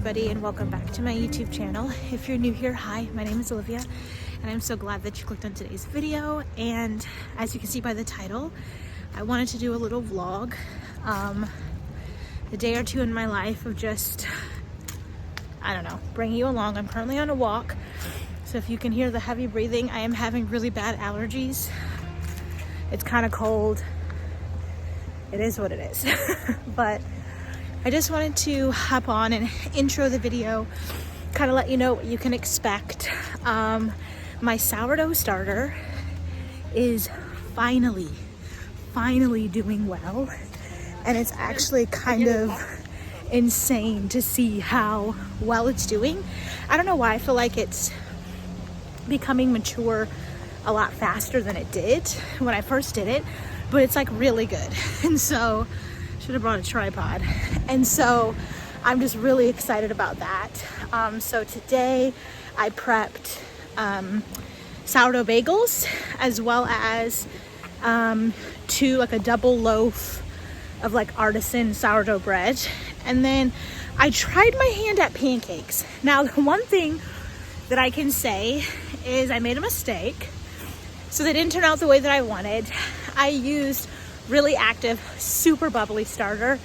everybody, and welcome back to my YouTube channel. If you're new here, hi, my name is Olivia, and I'm so glad that you clicked on today's video. And as you can see by the title, I wanted to do a little vlog, a day or two in my life of just, I don't know, bringing you along. I'm currently on a walk, so if you can hear the heavy breathing, I am having really bad allergies. It's kind of cold. It is what it is. But I just wanted to hop on and intro the video, kind of let you know what you can expect. My sourdough starter is finally doing well, and it's actually kind of insane to see how well it's doing. I don't know why I feel like it's becoming mature a lot faster than it did when I first did it, but it's like really good. And so should have brought a tripod. And so I'm just really excited about that. So today I prepped sourdough bagels, as well as a double loaf of like artisan sourdough bread. And then I tried my hand at pancakes. Now, the one thing that I can say is I made a mistake. So they didn't turn out the way that I wanted. I used really active, super bubbly starter,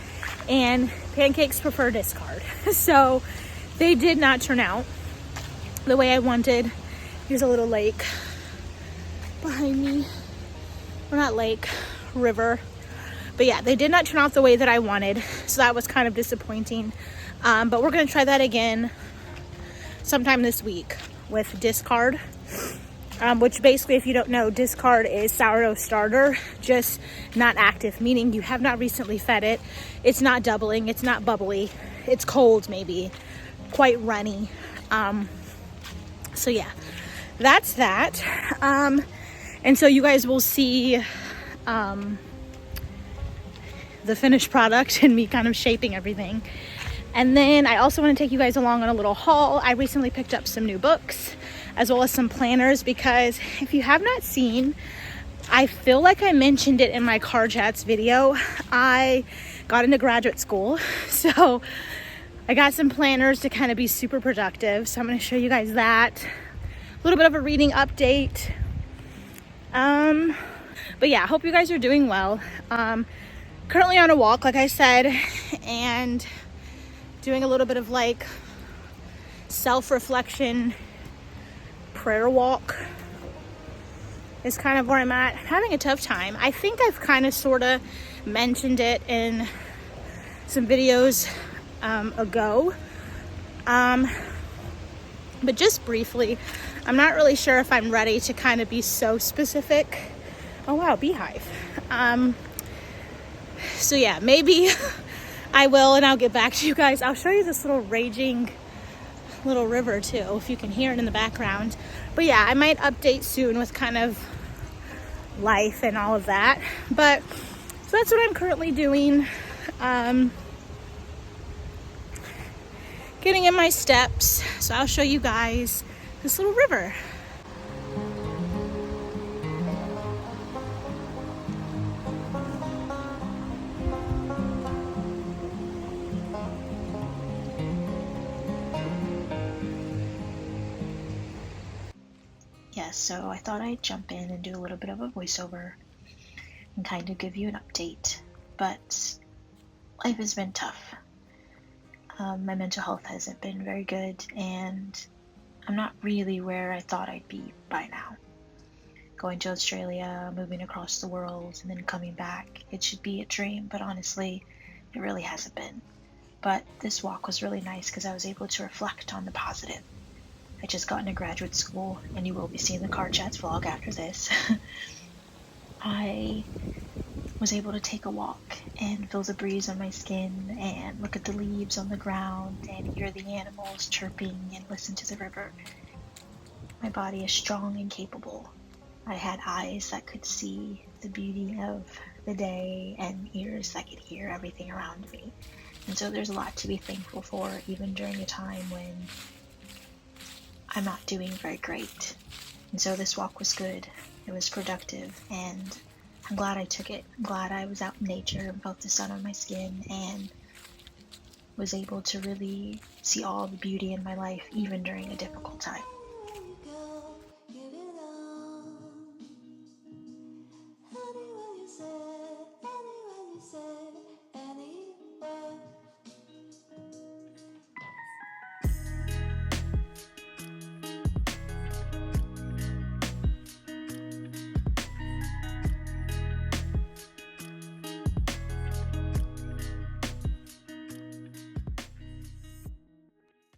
and pancakes prefer discard. So they did not turn out the way I wanted. Here's a little lake behind me. Well, not lake, river. But yeah, they did not turn out the way that I wanted. So that was kind of disappointing. But we're gonna try that again sometime this week with discard. Which basically, if you don't know, discard is sourdough starter, just not active, meaning you have not recently fed it. It's not doubling, it's not bubbly, it's cold maybe, quite runny. So yeah, that's that. And so you guys will see the finished product and me kind of shaping everything. And then I also want to take you guys along on a little haul. I recently picked up some new books, as well as some planners, because if you have not seen, I feel like I mentioned it in my car chats video, I got into graduate school, so I got some planners to kind of be super productive. So I'm going to show you guys that, a little bit of a reading update. But yeah, I hope you guys are doing well. Currently on a walk, like I said, and doing a little bit of like self-reflection prayer walk is kind of where I'm at. I'm having a tough time. I think I've kind of sort of mentioned it in some videos ago, but just briefly, I'm not really sure if I'm ready to kind of be so specific. Oh wow, beehive. So yeah, maybe I will, and I'll get back to you guys. I'll show you this little raging little river too, if you can hear it in the background. But yeah, I might update soon with kind of life and all of that. But so that's what I'm currently doing. Getting in my steps. So I'll show you guys this little river. So I thought I'd jump in and do a little bit of a voiceover and kind of give you an update, but life has been tough. My mental health hasn't been very good, and I'm not really where I thought I'd be by now. Going to Australia, moving across the world, and then coming back, it should be a dream, but honestly, it really hasn't been. But this walk was really nice because I was able to reflect on the positive. I just got into graduate school, and you will be seeing the car chats vlog after this. I was able to take a walk and feel the breeze on my skin and look at the leaves on the ground and hear the animals chirping and listen to the river. My body is strong and capable. I had eyes that could see the beauty of the day and ears that could hear everything around me. And so there's a lot to be thankful for, even during a time when I'm not doing very great. And so this walk was good. It was productive, and I'm glad I took it. I'm glad I was out in nature and felt the sun on my skin and was able to really see all the beauty in my life, even during a difficult time.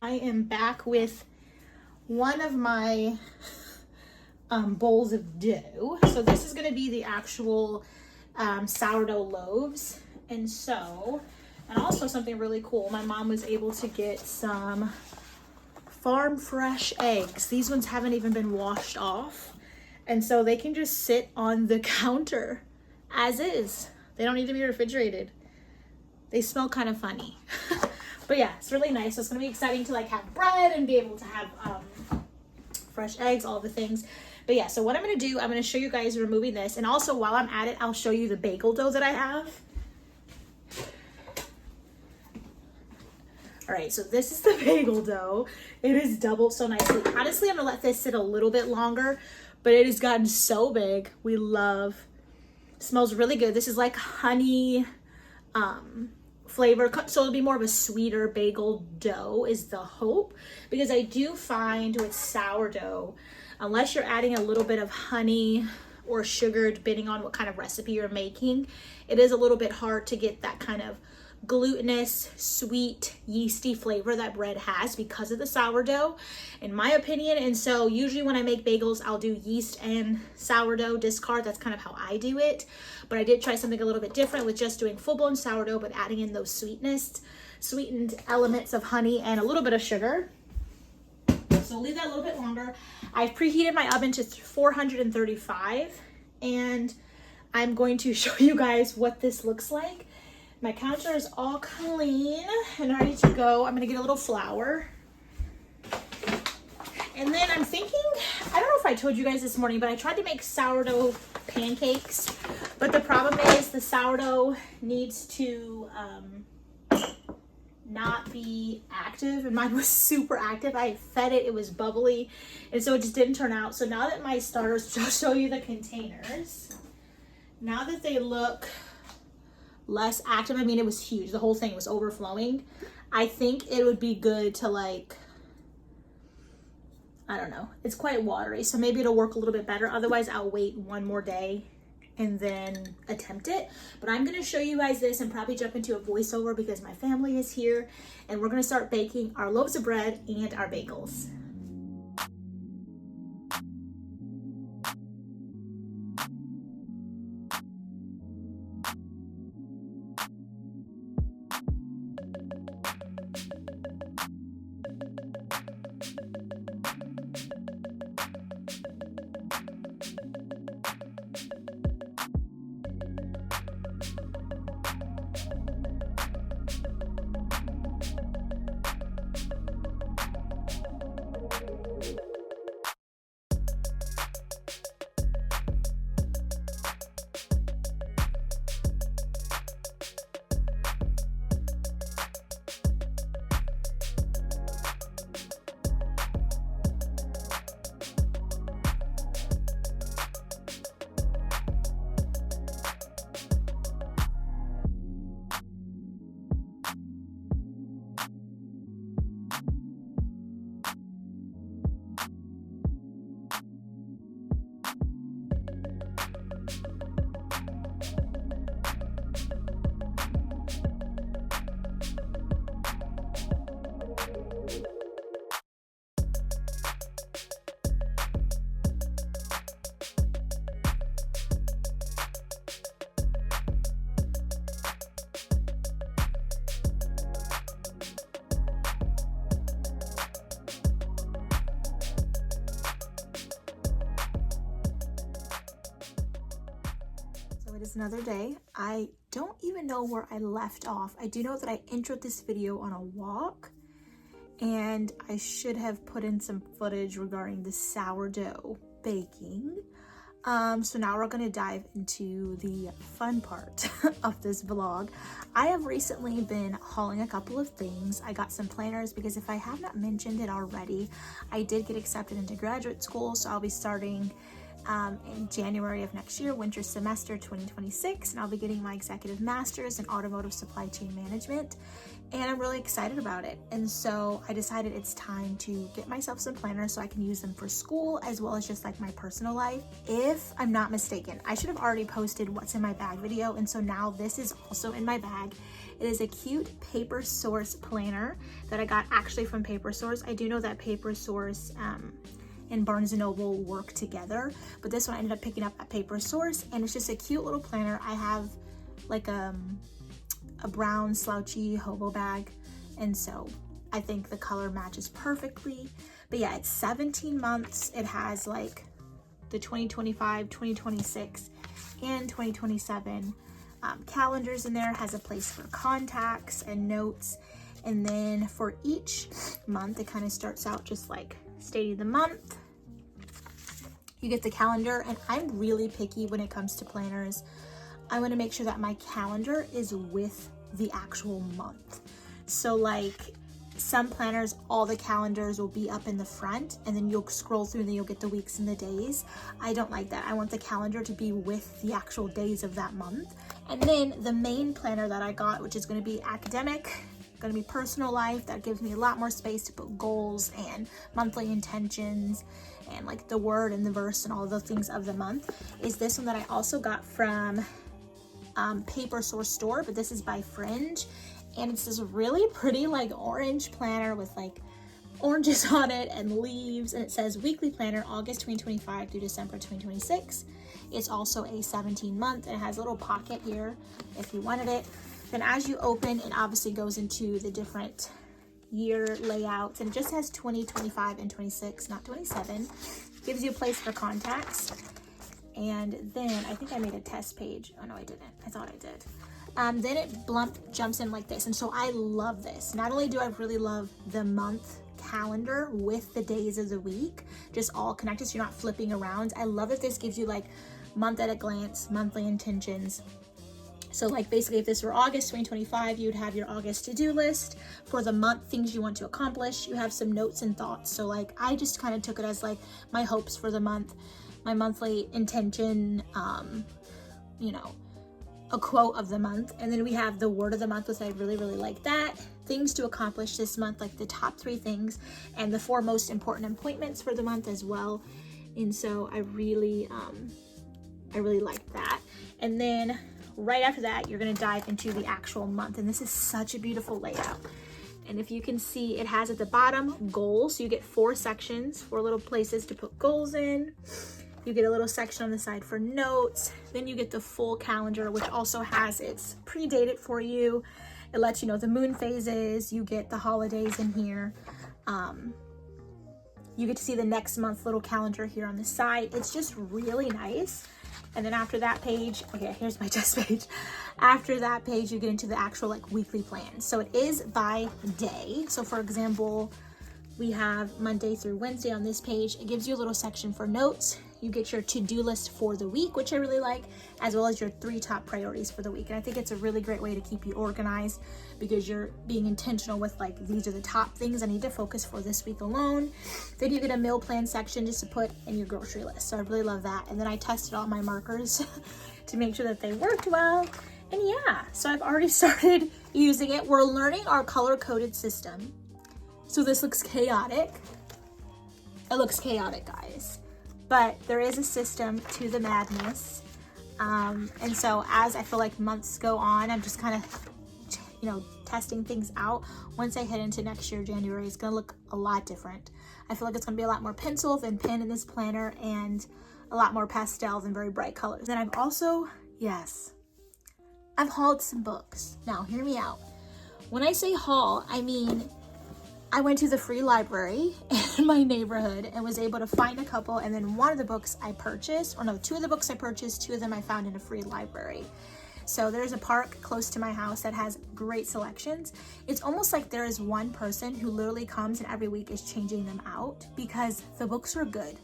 I am back with one of my bowls of dough. So this is going to be the actual sourdough loaves. And also something really cool, my mom was able to get some farm fresh eggs. These ones haven't even been washed off. And so they can just sit on the counter as is. They don't need to be refrigerated. They smell kind of funny. But yeah, it's really nice. So it's gonna be exciting to like have bread and be able to have fresh eggs, all the things. But yeah, so what I'm gonna do, I'm gonna show you guys removing this. And also while I'm at it, I'll show you the bagel dough that I have. All right, so this is the bagel dough. It is doubled so nicely. Honestly, I'm gonna let this sit a little bit longer, but it has gotten so big. We love, it smells really good. This is like honey flavor, so it'll be more of a sweeter bagel dough is the hope, because I do find with sourdough, unless you're adding a little bit of honey or sugar, depending on what kind of recipe you're making, it is a little bit hard to get that kind of glutinous, sweet, yeasty flavor that bread has because of the sourdough, in my opinion. And so usually when I make bagels, I'll do yeast and sourdough discard. That's kind of how I do it. But I did try something a little bit different with just doing full-blown sourdough, but adding in those sweetened elements of honey and a little bit of sugar. So leave that a little bit longer. I've preheated my oven to 435, and I'm going to show you guys what this looks like. My counter is all clean and ready to go. I'm gonna get a little flour. And then I'm thinking, I don't know if I told you guys this morning, but I tried to make sourdough pancakes, but the problem is the sourdough needs to not be active, and mine was super active. I fed it, it was bubbly, and so it just didn't turn out. So now that my starters, I'll show you the containers. Now that they look less active, I mean, it was huge, the whole thing was overflowing. I think it would be good to, like, I don't know, it's quite watery, so maybe it'll work a little bit better. Otherwise I'll wait one more day and then attempt it. But I'm going to show you guys this and probably jump into a voiceover because my family is here, and we're going to start baking our loaves of bread and our bagels. It is another day. I don't even know where I left off. I do know that I introed this video on a walk, and I should have put in some footage regarding the sourdough baking. So now we're gonna dive into the fun part of this vlog. I have recently been hauling a couple of things. I got some planners because if I have not mentioned it already, I did get accepted into graduate school, so I'll be starting in January of next year, winter semester 2026, and I'll be getting my executive master's in automotive supply chain management, and I'm really excited about it. And so I decided it's time to get myself some planners so I can use them for school as well as just like my personal life. If I'm not mistaken, I should have already posted what's in my bag video, and so now this is also in my bag. It is a cute Paper Source planner that I got actually from Paper Source. I do know that Paper Source and Barnes & Noble work together, but this one I ended up picking up at Paper Source, and it's just a cute little planner. I have like a brown slouchy hobo bag, and so I think the color matches perfectly. But yeah, it's 17 months. It has like the 2025, 2026, and 2027 calendars in there. It has a place for contacts and notes, and then for each month it kind of starts out just like stating the month. You get the calendar, and I'm really picky when it comes to planners. I want to make sure that my calendar is with the actual month. So like some planners, all the calendars will be up in the front, and then you'll scroll through and then you'll get the weeks and the days. I don't like that. I want the calendar to be with the actual days of that month. And then the main planner that I got, which is going to be academic, going to be personal life, that gives me a lot more space to put goals and monthly intentions and like the word and the verse and all of the things of the month, is this one that I also got from Paper Source store, but this is by Fringe, and it's this really pretty like orange planner with like oranges on it and leaves, and it says weekly planner August 2025 through December 2026. It's also a 17 month, and it has a little pocket here if you wanted it. Then as you open, it obviously goes into the different year layouts, and it just has 2025 and 26, not 27. Gives you a place for contacts. And then I think I made a test page. Oh no, I didn't. I thought I did. Then it jumps in like this. And so I love this. Not only do I really love the month calendar with the days of the week, just all connected so you're not flipping around. I love that this gives you like month at a glance, monthly intentions. So like basically if this were August 2025, you'd have your August to-do list for the month, things you want to accomplish. You have some notes and thoughts. So like I just kind of took it as like my hopes for the month, my monthly intention, you know, a quote of the month. And then we have the word of the month, which I really, really like that. Things to accomplish this month, like the top 3 things and the 4 most important appointments for the month as well. And so I really like that. And then right after that, you're going to dive into the actual month. And this is such a beautiful layout. And if you can see, it has at the bottom goals. So you get 4 sections, 4 little places to put goals in. You get a little section on the side for notes. Then you get the full calendar, which also has it's pre-dated for you. It lets you know the moon phases. You get the holidays in here. You get to see the next month little calendar here on the side. It's just really nice. And then after that page, okay, here's my test page. After that page, you get into the actual like weekly plan. So it is by day. So for example, we have Monday through Wednesday on this page. It gives you a little section for notes. You get your to-do list for the week, which I really like, as well as your 3 top priorities for the week. And I think it's a really great way to keep you organized because you're being intentional with like, these are the top things I need to focus for this week alone. Then you get a meal plan section just to put in your grocery list. So I really love that. And then I tested all my markers to make sure that they worked well. And yeah, so I've already started using it. We're learning our color-coded system. So this looks chaotic. It looks chaotic, guys. But there is a system to the madness. And so as I feel like months go on, I'm just kind of, you know, testing things out. Once I head into next year, January, it's gonna look a lot different. I feel like it's gonna be a lot more pencil than pen in this planner, and a lot more pastel than very bright colors. And I've also, yes, I've hauled some books. Now, hear me out. When I say haul, I mean, I went to the free library in my neighborhood and was able to find a couple, and then one of the books I purchased, or no, 2 of the books I purchased, 2 of them I found in a free library. So there's a park close to my house that has great selections. It's almost like there is one person who literally comes and every week is changing them out because the books are good,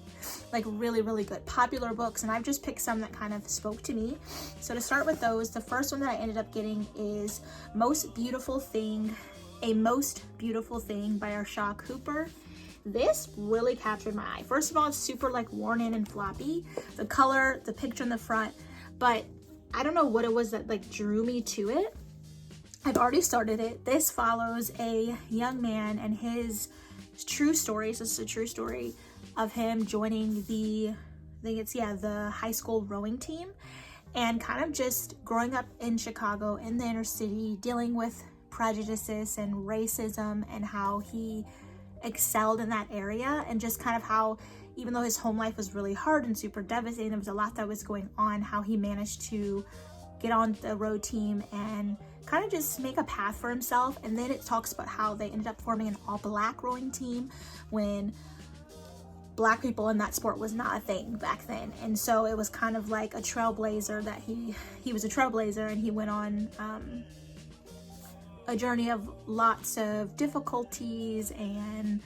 like really, really good, popular books. And I've just picked some that kind of spoke to me. So to start with those, the first one that I ended up getting is A Most Beautiful Thing by Arshak Hooper. This really captured my eye. First of all, it's super like worn in and floppy. The color, the picture in the front, but I don't know what it was that like drew me to it. I've already started it. This follows a young man and his true story. So this is a true story of him joining the high school rowing team and kind of just growing up in Chicago in the inner city, dealing with prejudices and racism and how he excelled in that area, and just kind of how, even though his home life was really hard and super devastating, there was a lot that was going on, how he managed to get on the road team and kind of just make a path for himself. And then it talks about how they ended up forming an all-black rowing team when Black people in that sport was not a thing back then. And so it was kind of like a trailblazer, that he was a trailblazer, and he went on a journey of lots of difficulties and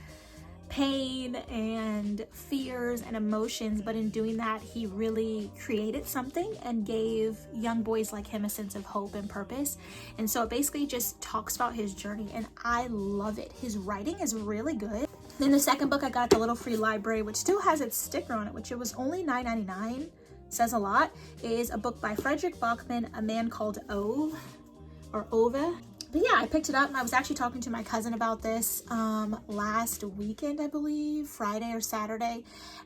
pain and fears and emotions, but in doing that he really created something and gave young boys like him a sense of hope and purpose. And so it basically just talks about his journey, and I love it. His writing is really good. Then the second book I got at the little free library, which still has its sticker on it, which it was only $9.99, says a lot, is a book by Frederick Bachman, A Man Called Ove. But yeah, I picked it up, and I was actually talking to my cousin about this last weekend, I believe, Friday or Saturday,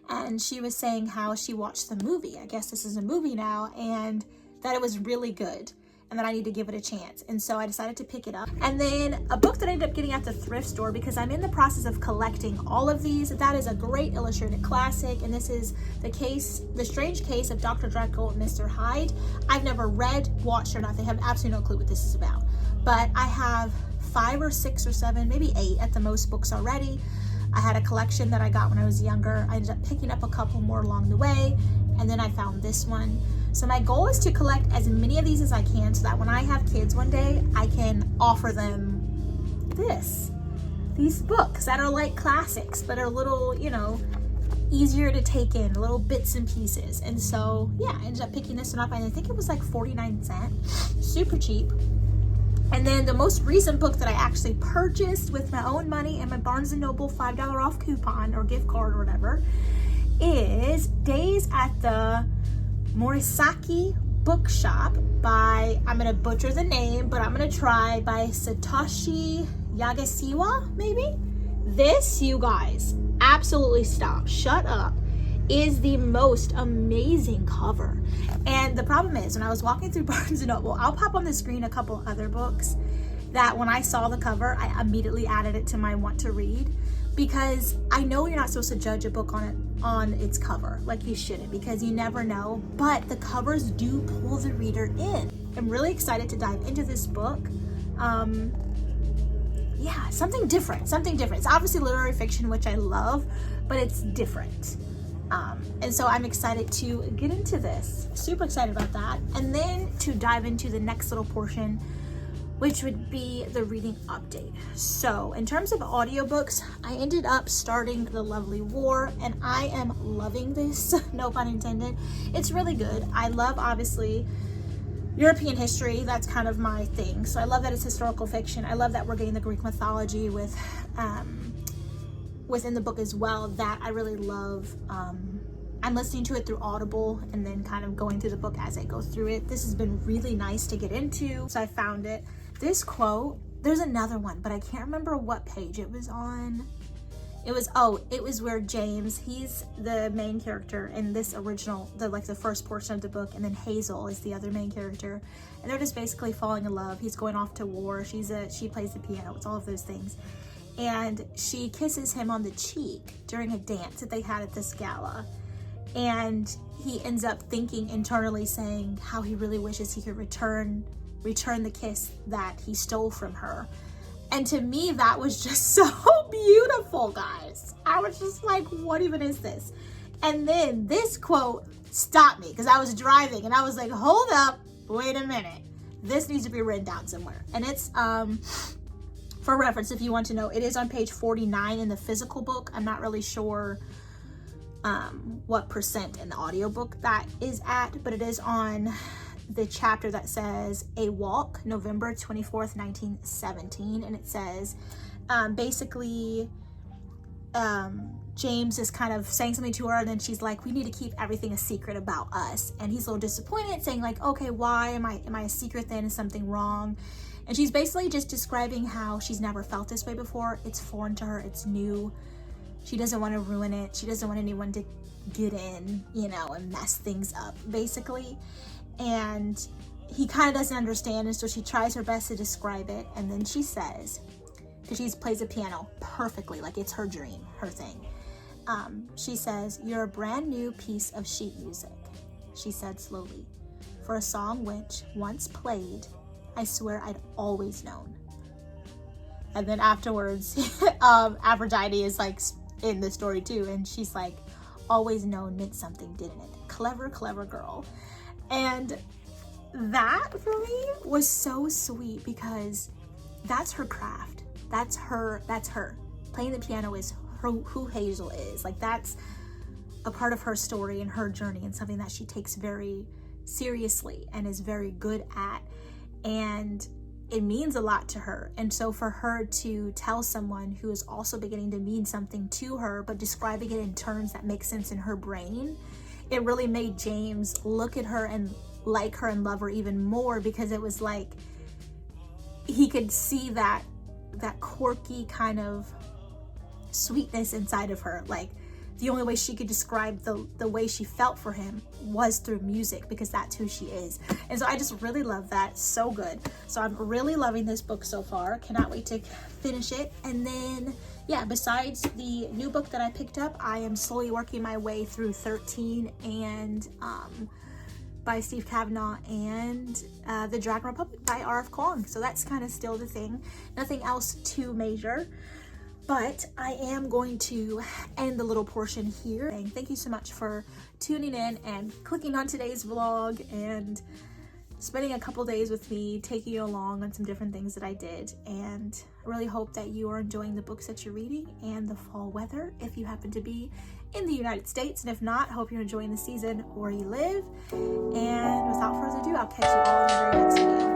and she was saying how she watched the movie. I guess this is a movie now, and that it was really good, and that I need to give it a chance. And so I decided to pick it up. And then a book that I ended up getting at the thrift store, because I'm in the process of collecting all of these. That is a great illustrated classic, and this is The Strange Case of Dr. Jekyll and Mr. Hyde. I've never read, watched, or nothing. I have absolutely no clue what this is about. But I have 5 or 6 or 7, maybe 8 at the most books already. I had a collection that I got when I was younger. I ended up picking up a couple more along the way, and then I found this one. So my goal is to collect as many of these as I can, so that when I have kids one day, I can offer them these books that are like classics, but are a little, easier to take in, little bits and pieces. And so yeah, I ended up picking this one up, and I think it was like 49 cents, super cheap. And then the most recent book that I actually purchased with my own money and my Barnes & Noble $5 off coupon or gift card or whatever is Days at the Morisaki Bookshop by, I'm going to butcher the name, but I'm going to try, by Satoshi Yagasiwa, maybe? This, you guys, absolutely stop, shut up, is the most amazing cover. And the problem is, when I was walking through Barnes & Noble, I'll pop on the screen a couple other books that when I saw the cover, I immediately added it to my want to read, because I know you're not supposed to judge a book on its cover, like you shouldn't, because you never know, but the covers do pull the reader in. I'm really excited to dive into this book. Yeah, something different. It's obviously literary fiction, which I love, but it's different. And so I'm excited to get into this. Super excited about that. And then to dive into the next little portion, which would be the reading update. So in terms of audiobooks, I ended up starting The Lovely War, and I am loving this, no pun intended. It's really good. I love, obviously, European history. That's kind of my thing. So I love that it's historical fiction. I love that we're getting the Greek mythology within the book as well. That I really love. I'm listening to it through Audible and then kind of going through the book as I go through it. This has been really nice to get into. So I found it. This quote, there's another one, but I can't remember what page it was on. It was where James, he's the main character in this original, the first portion of the book, and then Hazel is the other main character, and they're just basically falling in love. He's going off to war. She plays the piano. It's all of those things. And she kisses him on the cheek during a dance that they had at this gala. And he ends up thinking internally, saying how he really wishes he could return the kiss that he stole from her. And to me, that was just so beautiful, guys. I was just like, what even is this? And then this quote stopped me because I was driving and I was like, hold up, wait a minute, this needs to be written down somewhere. And it's, for reference, if you want to know, it is on page 49 in the physical book. I'm not really sure what percent in the audiobook that is at, but it is on the chapter that says A Walk, November 24th, 1917. And it says, basically, James is kind of saying something to her, and then she's like, we need to keep everything a secret about us. And he's a little disappointed, saying like, okay, why am I a secret then? Is something wrong? And she's basically just describing how she's never felt this way before. It's foreign to her, it's new. She doesn't want to ruin it. She doesn't want anyone to get in, you know, and mess things up, basically. And he kind of doesn't understand, and so she tries her best to describe it. And then she says, because she plays the piano perfectly, like it's her dream, her thing. She says, you're a brand new piece of sheet music, she said slowly, for a song which, once played, I swear I'd always known. And then afterwards, Aphrodite is like in the story too, and she's like, always known meant something, didn't it? Clever, clever girl. And that for me was so sweet, because that's her craft. That's her. Playing the piano is who Hazel is. Like, that's a part of her story and her journey, and something that she takes very seriously and is very good at. And it means a lot to her. And so for her to tell someone who is also beginning to mean something to her, but describing it in terms that make sense in her brain, it really made James look at her and like her and love her even more, because it was like he could see that quirky kind of sweetness inside of her. Like, the only way she could describe the way she felt for him was through music, because that's who she is. And so I just really love that. So good. So I'm really loving this book so far. Cannot wait to finish it. And then, yeah, besides the new book that I picked up, I am slowly working my way through 13 and by Steve Kavanaugh, and The Dragon Republic by R.F. Kuang. So that's kind of still the thing. Nothing else too major. But I am going to end the little portion here. And thank you so much for tuning in and clicking on today's vlog and spending a couple days with me, taking you along on some different things that I did. And I really hope that you are enjoying the books that you're reading and the fall weather if you happen to be in the United States. And if not, I hope you're enjoying the season where you live. And without further ado, I'll catch you all in the very next video.